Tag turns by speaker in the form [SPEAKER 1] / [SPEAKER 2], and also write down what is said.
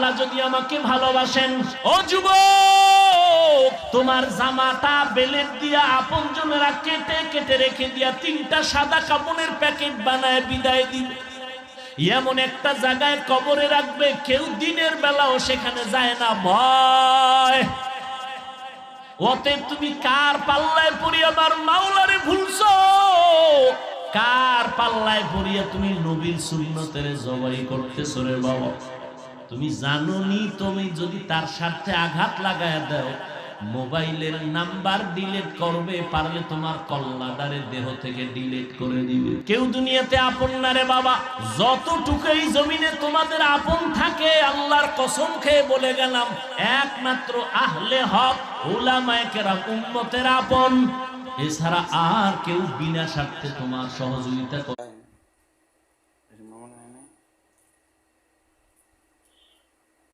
[SPEAKER 1] আল্লাহ যদি আমাকে ভালোবাসেন, ও যুবক, তোমার জামাটা বেলেট দিয়া আপনজনেরা কেটে কেটে রেখে দিয়া 3টা সাদা কাপড়ের প্যাকেট বানায় বিদায় দিবে। এমন একটা জায়গায় কবরে রাখবে, কেউ দিনের বেলাও সেখানে যায় না, ভয়। অতএব তুমি কার পাল্লায় পড়িয়া আমার মাওলারে ভুলছো? কার পাল্লায় পড়িয়া তুমি নবীর সুন্নতের জবাই করতেছো রে বাবা? তুমি জানোনি তুমি যদি তার সাথে আঘাত লাগায় দাও, মোবাইলের নাম্বার ডিলিট করবে, পারলে তোমার কল্লাদারে দেহ থেকে ডিলিট করে দিবে। কেউ দুনিয়াতে আপন না রে বাবা। যতটুকু এই জমিনে তোমাদের আপন থাকে, আল্লাহর কসম খেয়ে বলে গেলাম, একমাত্র আহলে হক উলামায়ে কেরাম উম্মতের আপন। এছাড়া আর কেউ বিনা স্বার্থে তোমার সহযোগিতা করে।